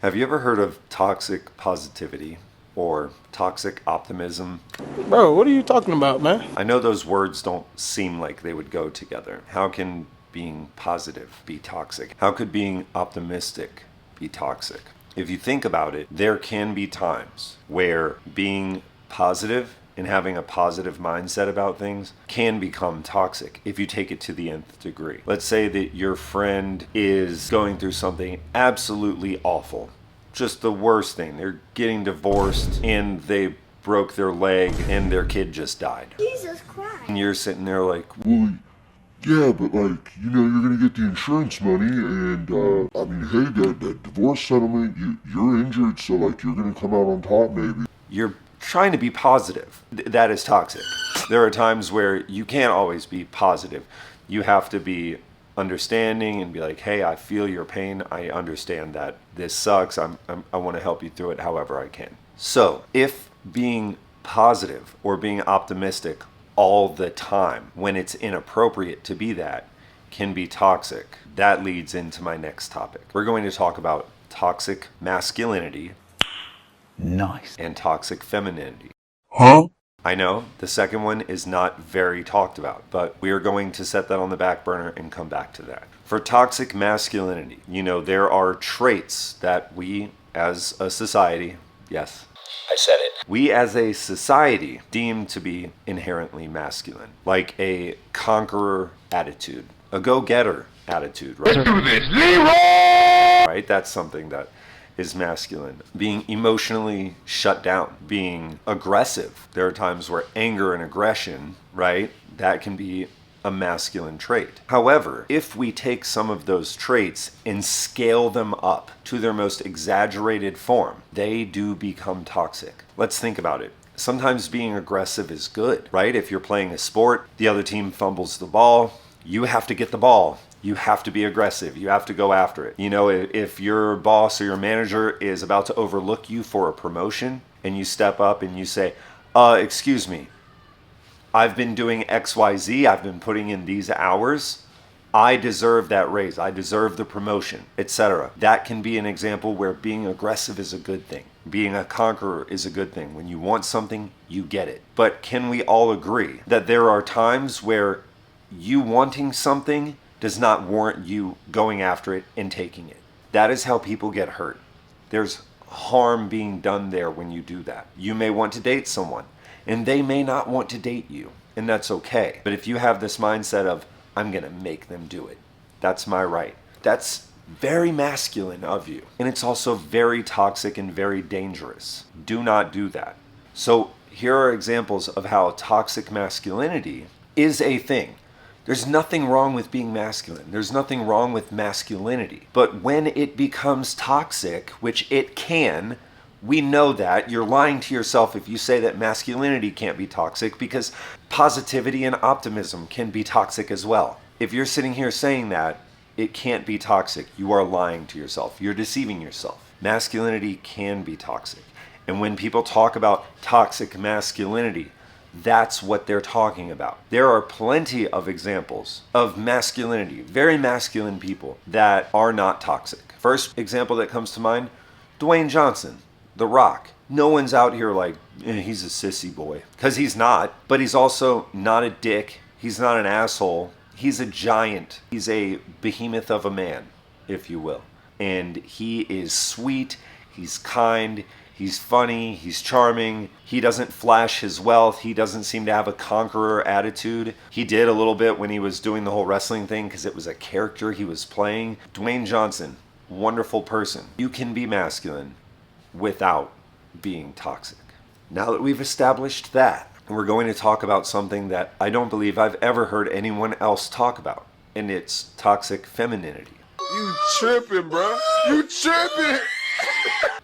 Have you ever heard of toxic positivity or toxic optimism? Bro, what are you talking about, man? I know those words don't seem like they would go together. How can being positive be toxic? How could being optimistic be toxic? If you think about it, there can be times where being positive and having a positive mindset about things can become toxic if you take it to the nth degree. Let's say that your friend is going through something absolutely awful, just the worst thing. They're getting divorced and they broke their leg and their kid just died. Jesus Christ. And you're sitting there like, Well, yeah, but like, you're gonna get the insurance money, and I mean, hey, that divorce settlement, you're injured, so like, you're gonna come out on top, maybe. you're trying to be positive. That is toxic. There are times where you can't always be positive. You have to be understanding and be like, hey, I feel your pain. I understand that this sucks. I want to help you through it however I can. So if being positive or being optimistic all the time when it's inappropriate to be that can be toxic, that leads into my next topic. We're going to talk about toxic masculinity. Nice. And toxic femininity. Huh? I know the second one is not very talked about, but we are going to set that on the back burner and come back to that. For toxic masculinity, there are traits that we as a society, yes, I said it. we as a society deem to be inherently masculine, like a conqueror attitude, a go-getter attitude, right? Let's do this, Leroy! Right? That's something that is masculine. Being emotionally shut down, being aggressive. There are times where anger and aggression, right? That can be a masculine trait. However, if we take some of those traits and scale them up to their most exaggerated form, they do become toxic. Let's think about it. Sometimes being aggressive is good, right? If you're playing a sport, the other team fumbles the ball, you have to get the ball. You have to be aggressive. You have to go after it. If your boss or your manager is about to overlook you for a promotion and you step up and you say, excuse me, I've been doing XYZ, I've been putting in these hours, I deserve that raise, I deserve the promotion, etc. That can be an example where being aggressive is a good thing. Being a conqueror is a good thing. When you want something, you get it. But can we all agree that there are times where you wanting something does not warrant you going after it and taking it? That is how people get hurt. There's harm being done there when you do that. You may want to date someone, and they may not want to date you, and that's okay. But if you have this mindset of, I'm gonna make them do it, that's my right, that's very masculine of you. And it's also very toxic and very dangerous. Do not do that. So here are examples of how toxic masculinity is a thing. There's nothing wrong with being masculine. There's nothing wrong with masculinity. But when it becomes toxic, which it can, we know that. You're lying to yourself if you say that masculinity can't be toxic, because positivity and optimism can be toxic as well. If you're sitting here saying that it can't be toxic, you are lying to yourself. You're deceiving yourself. Masculinity can be toxic. And when people talk about toxic masculinity, that's what they're talking about. There are plenty of examples of masculinity, very masculine people that are not toxic. First example that comes to mind, Dwayne Johnson, The Rock. No one's out here like, he's a sissy boy, because he's not, but he's also not a dick. He's not an asshole. He's a giant. He's a behemoth of a man, if you will. And he is sweet. He's kind. He's funny, he's charming, he doesn't flash his wealth, he doesn't seem to have a conqueror attitude. He did a little bit when he was doing the whole wrestling thing because it was a character he was playing. Dwayne Johnson, wonderful person. You can be masculine without being toxic. Now that we've established that, we're going to talk about something that I don't believe I've ever heard anyone else talk about, and it's toxic femininity. You tripping, bro? You tripping!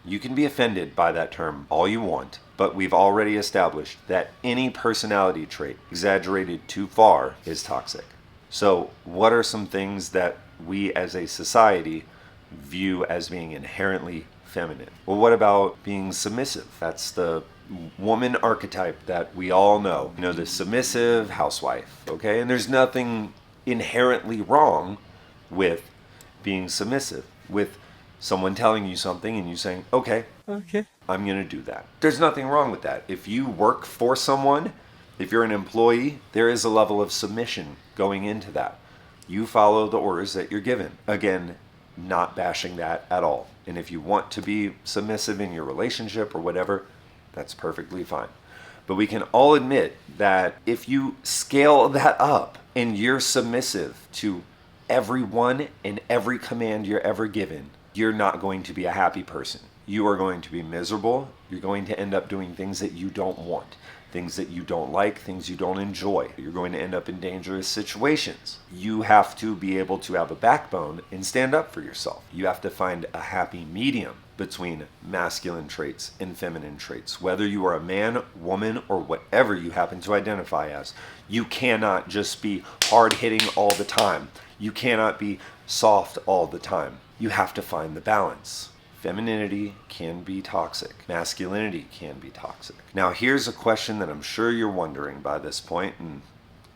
You can be offended by that term all you want, but we've already established that any personality trait exaggerated too far is toxic. So, what are some things that we as a society view as being inherently feminine? Well, what about being submissive? That's the woman archetype that we all know. The submissive housewife, okay? And there's nothing inherently wrong with being submissive, with Someone telling you something and you saying, okay, I'm going to do that. There's nothing wrong with that. If you work for someone, if you're an employee, there is a level of submission going into that. You follow the orders that you're given. Again, not bashing that at all. And if you want to be submissive in your relationship or whatever, that's perfectly fine. But we can all admit that if you scale that up and you're submissive to everyone and every command you're ever given, you're not going to be a happy person. You are going to be miserable. You're going to end up doing things that you don't want, things that you don't like, things you don't enjoy. You're going to end up in dangerous situations. You have to be able to have a backbone and stand up for yourself. You have to find a happy medium between masculine traits and feminine traits. Whether you are a man, woman, or whatever you happen to identify as, you cannot just be hard-hitting all the time. You cannot be soft all the time. You have to find the balance. Femininity can be toxic. Masculinity can be toxic. Now, here's a question that I'm sure you're wondering by this point, and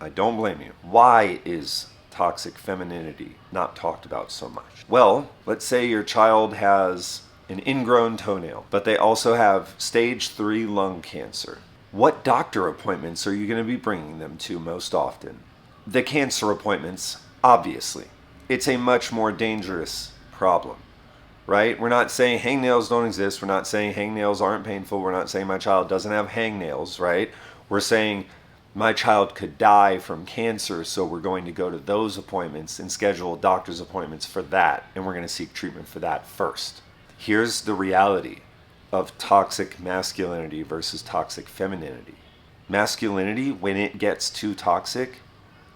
I don't blame you. Why is toxic femininity not talked about so much? Well, let's say your child has an ingrown toenail, but they also have stage 3 lung cancer. What doctor appointments are you going to be bringing them to most often? The cancer appointments, obviously. It's a much more dangerous problem, right? We're not saying hangnails don't exist. We're not saying hangnails aren't painful. We're not saying my child doesn't have hangnails, right? We're saying my child could die from cancer, so we're going to go to those appointments and schedule doctor's appointments for that, and we're going to seek treatment for that first. Here's the reality of toxic masculinity versus toxic femininity. Masculinity, when it gets too toxic,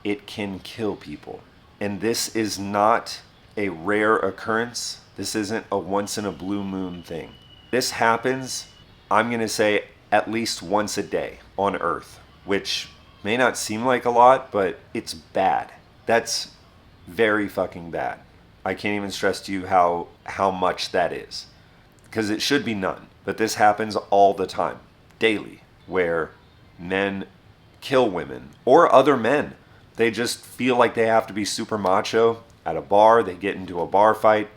it can kill people. And this is not a rare occurrence. This isn't a once in a blue moon thing. This happens, I'm going to say, at least once a day on Earth, which may not seem like a lot, but it's bad. That's very fucking bad. I can't even stress to you how much that is, because it should be none. But this happens all the time, daily, where men kill women or other men. They just feel like they have to be super macho at a bar. They get into a bar fight.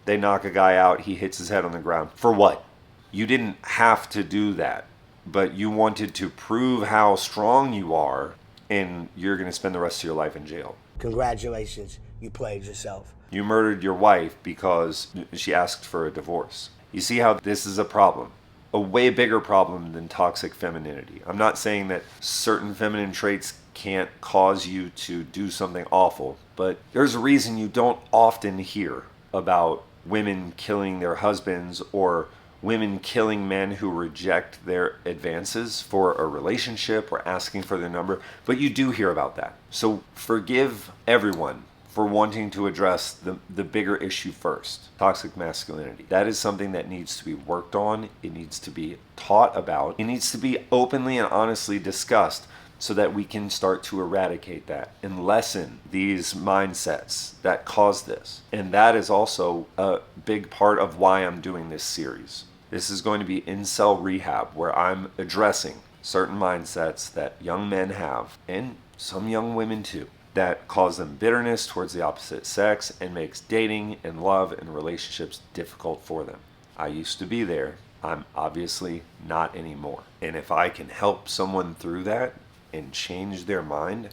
They knock a guy out. He hits his head on the ground. For what? You didn't have to do that, but you wanted to prove how strong you are, and you're going to spend the rest of your life in jail. Congratulations, you played yourself. You murdered your wife because she asked for a divorce. You see how this is a problem? A way bigger problem than toxic femininity. I'm not saying that certain feminine traits can't cause you to do something awful, but there's a reason you don't often hear about women killing their husbands or women killing men who reject their advances for a relationship or asking for their number, but you do hear about that. So forgive everyone for wanting to address the bigger issue first, toxic masculinity. That is something that needs to be worked on. It needs to be taught about. It needs to be openly and honestly discussed so that we can start to eradicate that and lessen these mindsets that cause this. And that is also a big part of why I'm doing this series. This is going to be Incel Rehab, where I'm addressing certain mindsets that young men have, and some young women too, that cause them bitterness towards the opposite sex and makes dating and love and relationships difficult for them. I used to be there. I'm obviously not anymore. And if I can help someone through that and change their mind,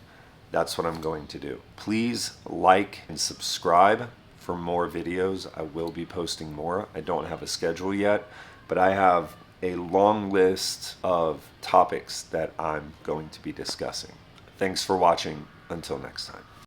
that's what I'm going to do. Please like and subscribe for more videos. I will be posting more. I don't have a schedule yet, but I have a long list of topics that I'm going to be discussing. Thanks for watching. Until next time.